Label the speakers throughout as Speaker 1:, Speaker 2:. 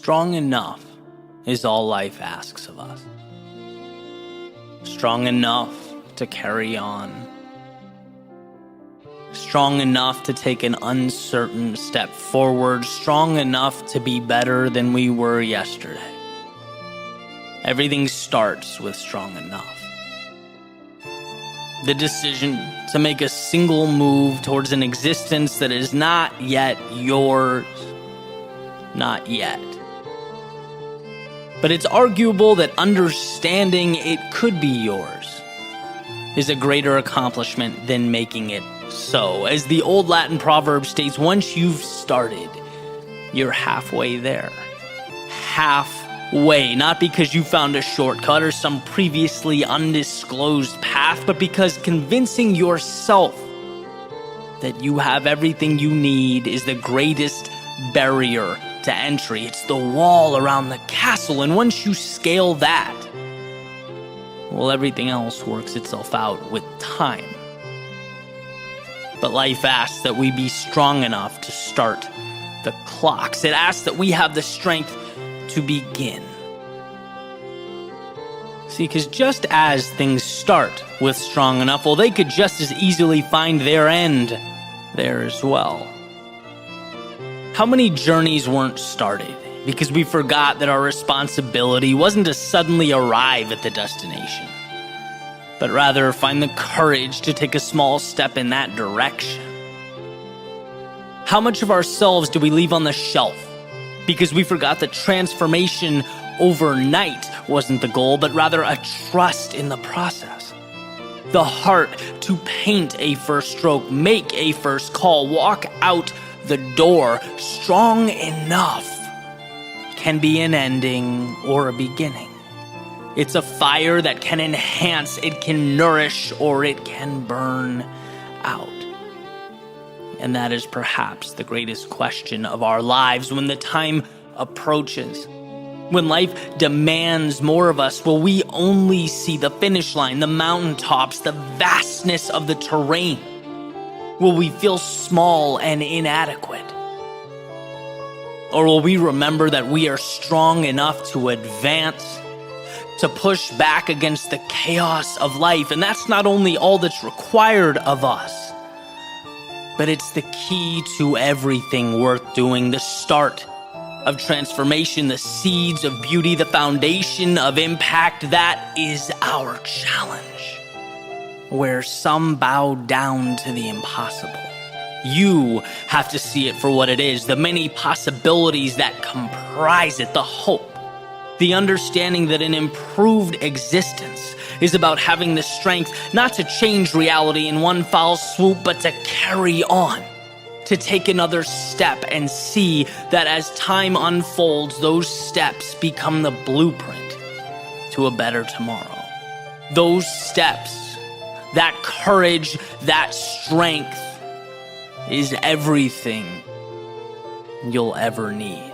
Speaker 1: Strong enough is all life asks of us. Strong enough to carry on. Strong enough to take an uncertain step forward. Strong enough to be better than we were yesterday. Everything starts with strong enough. The decision to make a single move towards an existence that is not yet yours. Not yet. But it's arguable that understanding it could be yours is a greater accomplishment than making it so. As the old Latin proverb states, once you've started, you're halfway there. Halfway, not because you found a shortcut or some previously undisclosed path, but because convincing yourself that you have everything you need is the greatest barrier to entry. It's the wall around the castle, and once you scale that, well, everything else works itself out with time. But life asks that we be strong enough to start the clocks. It asks that we have the strength to begin. See, because just as things start with strong enough, well, they could just as easily find their end there as well. How many journeys weren't started because we forgot that our responsibility wasn't to suddenly arrive at the destination, but rather find the courage to take a small step in that direction? How much of ourselves do we leave on the shelf because we forgot that transformation overnight wasn't the goal, but rather a trust in the process? The heart to paint a first stroke, make a first call, walk out the door strong enough can be an ending or a beginning. It's a fire that can enhance, it can nourish, or it can burn out. And that is perhaps the greatest question of our lives when the time approaches. When life demands more of us, will we only see the finish line, the mountaintops, the vastness of the terrain? Will we feel small and inadequate? Or will we remember that we are strong enough to advance, to push back against the chaos of life? And that's not only all that's required of us, but it's the key to everything worth doing, the start of transformation, the seeds of beauty, the foundation of impact. That is our challenge. Where some bow down to the impossible. You have to see it for what it is, the many possibilities that comprise it, the hope, the understanding that an improved existence is about having the strength not to change reality in one foul swoop, but to carry on, to take another step and see that as time unfolds, those steps become the blueprint to a better tomorrow. Those steps, that courage, that strength is everything you'll ever need.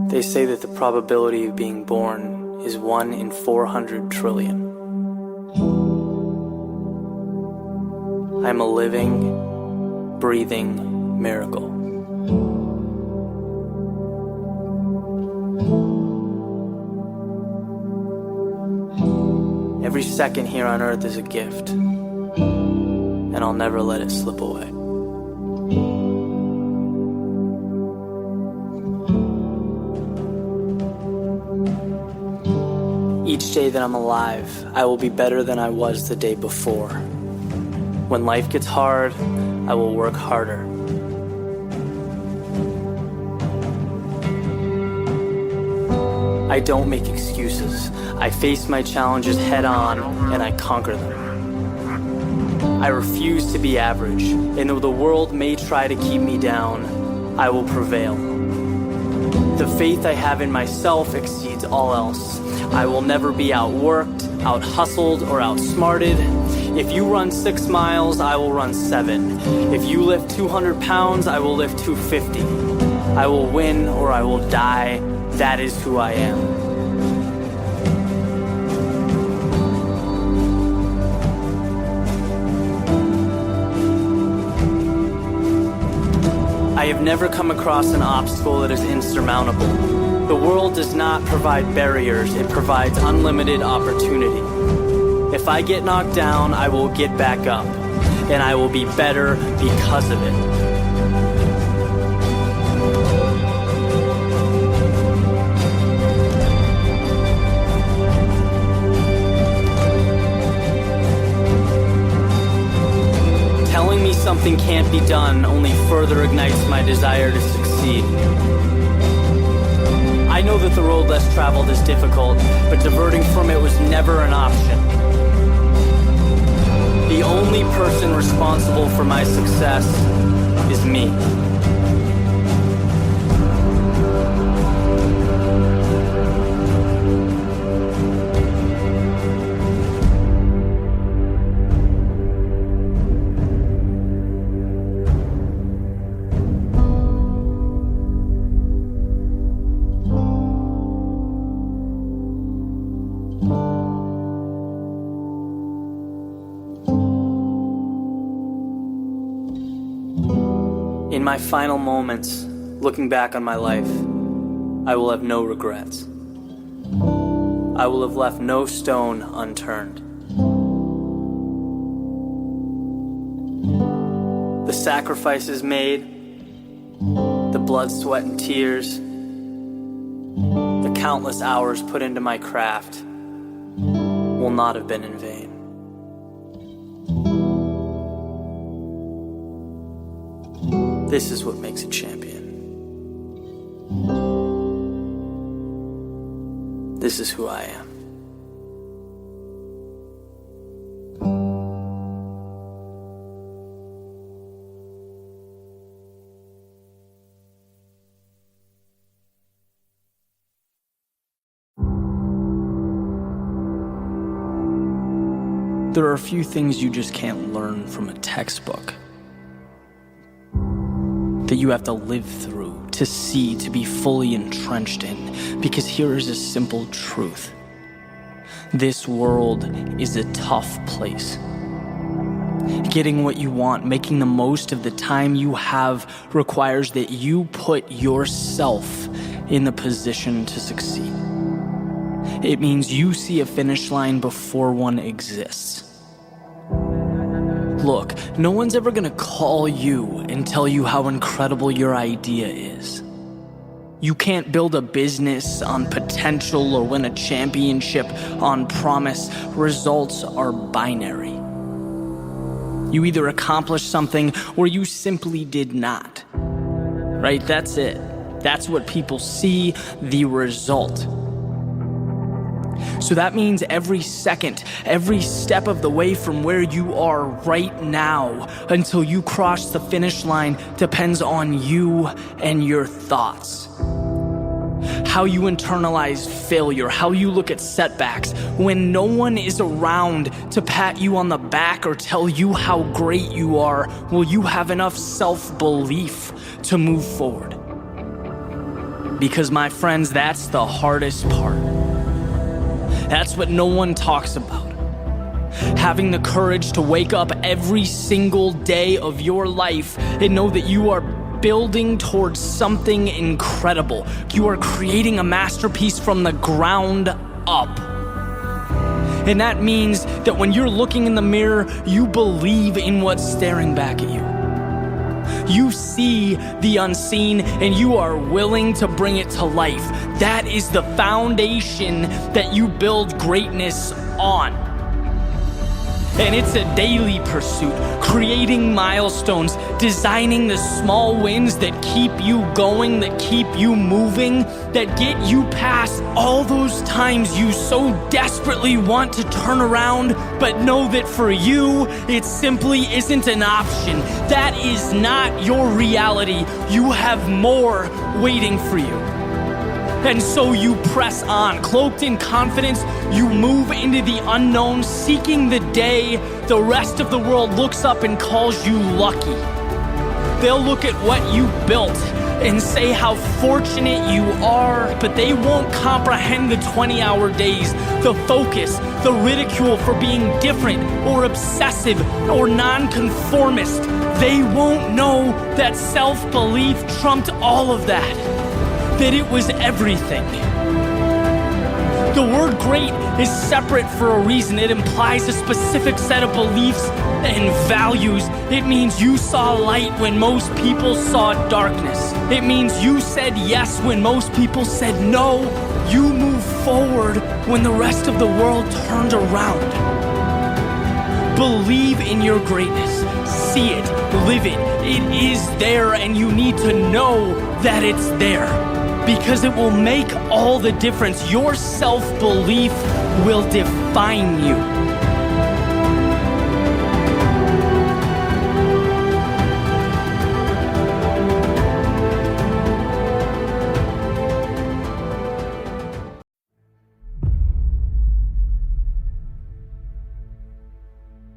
Speaker 1: They say that the probability of being born is 1 in 400 trillion. I'm a living, breathing miracle. Every second here on earth is a gift, and I'll never let it slip away. Each day that I'm alive, I will be better than I was the day before. When life gets hard, I will work harder. I don't make excuses. I face my challenges head on and I conquer them. I refuse to be average, and though the world may try to keep me down, I will prevail. The faith I have in myself exceeds all else. I will never be outworked, out-hustled, or outsmarted. If you run 6 miles, I will run 7. If you lift 200 pounds, I will lift 250. I will win or I will die. That is who I am. I have never come across an obstacle that is insurmountable. The world does not provide barriers, it provides unlimited opportunity. If I get knocked down, I will get back up, and I will be better because of it. Telling me something can't be done only further ignites my desire to succeed. I know that the road less traveled is difficult, but diverting from it was never an option. The only person responsible for my success is me. In my final moments, looking back on my life, I will have no regrets. I will have left no stone unturned. The sacrifices made, the blood, sweat, and tears, the countless hours put into my craft will not have been in vain. This is what makes a champion. This is who I am. There are a few things you just can't learn from a textbook, that you have to live through, to see, to be fully entrenched in. Because here is a simple truth. This world is a tough place. Getting what you want, making the most of the time you have, requires that you put yourself in the position to succeed. It means you see a finish line before one exists. Look, no one's ever gonna call you and tell you how incredible your idea is. You can't build a business on potential or win a championship on promise. Results are binary. You either accomplished something or you simply did not. Right? That's it. That's what people see, the result. So that means every second, every step of the way from where you are right now until you cross the finish line depends on you and your thoughts. How you internalize failure, how you look at setbacks. When no one is around to pat you on the back or tell you how great you are, will you have enough self-belief to move forward? Because my friends, that's the hardest part. That's what no one talks about. Having the courage to wake up every single day of your life and know that you are building towards something incredible. You are creating a masterpiece from the ground up. And that means that when you're looking in the mirror, you believe in what's staring back at you. You see the unseen and you are willing to bring it to life. That is the foundation that you build greatness on. And it's a daily pursuit, creating milestones, designing the small wins that keep you going, that keep you moving, that get you past all those times you so desperately want to turn around, but know that for you, it simply isn't an option. That is not your reality. You have more waiting for you. And so you press on. Cloaked in confidence, you move into the unknown, seeking the day the rest of the world looks up and calls you lucky. They'll look at what you built and say how fortunate you are, but they won't comprehend the 20-hour days, the focus, the ridicule for being different or obsessive or nonconformist. They won't know that self-belief trumped all of that it was everything. The word great is separate for a reason. It implies a specific set of beliefs and values. It means you saw light when most people saw darkness. It means you said yes when most people said no. You moved forward when the rest of the world turned around. Believe in your greatness. See it, live it. It is there, and you need to know that it's there, because it will make all the difference. Your self-belief will define you.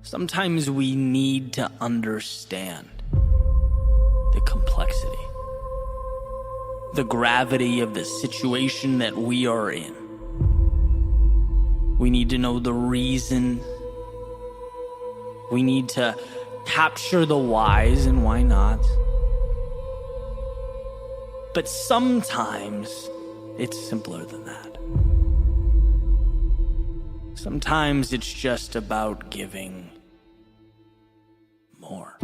Speaker 1: Sometimes we need to understand the complexity, the gravity of the situation that we are in. We need to know the reason. We need to capture the whys and why not. But sometimes it's simpler than that. Sometimes it's just about giving more.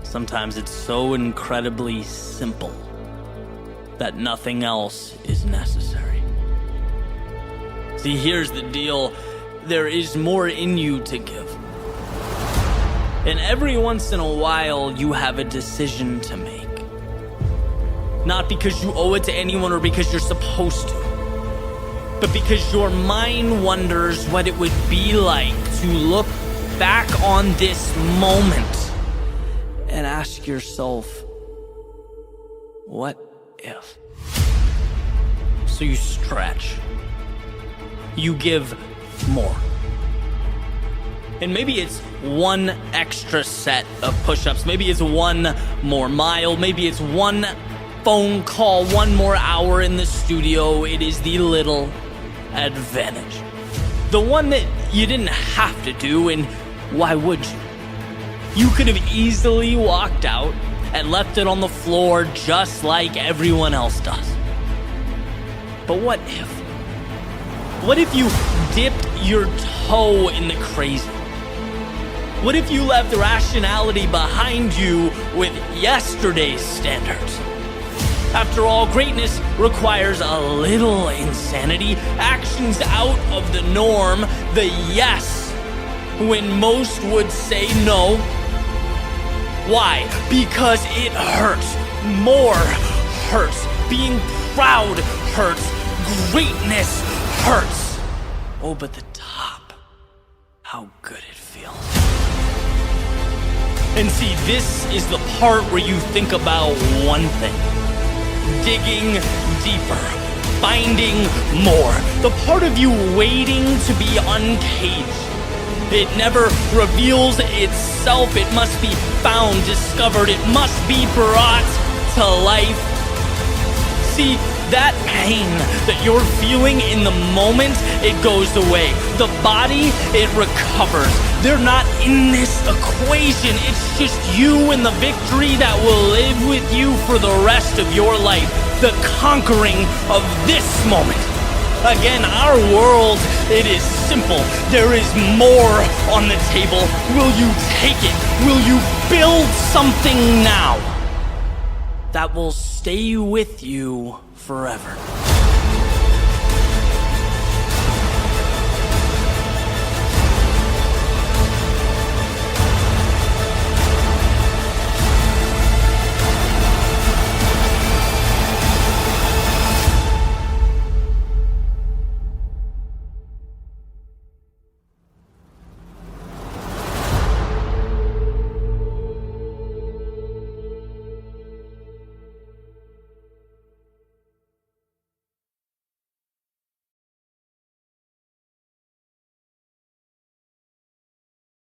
Speaker 1: Sometimes it's so incredibly simple that nothing else is necessary. See, here's the deal. There is more in you to give. And every once in a while, you have a decision to make. Not because you owe it to anyone or because you're supposed to, but because your mind wonders what it would be like to look back on this moment and ask yourself, what if? So you stretch. You give more. And maybe it's one extra set of push-ups. Maybe it's one more mile. Maybe it's one phone call, one more hour in the studio. It is the little advantage. The one that you didn't have to do, and why would you? You could have easily walked out and left it on the floor just like everyone else does. But what if? What if you dipped your toe in the crazy? What if you left rationality behind you with yesterday's standards? After all, greatness requires a little insanity, actions out of the norm, the yes when most would say no. Why? Because it hurts. More hurts. Being proud hurts. Greatness hurts. Oh, but the top, how good it feels. And see, this is the part where you think about one thing. Digging deeper. Finding more. The part of you waiting to be uncaged. It never reveals itself. It must be found, discovered. It must be brought to life. See, that pain that you're feeling in the moment, it goes away. The body, it recovers. They're not in this equation. It's just you and the victory that will live with you for the rest of your life. The conquering of this moment. Again, our world, it is simple. There is more on the table. Will you take it? Will you build something now that will stay with you forever?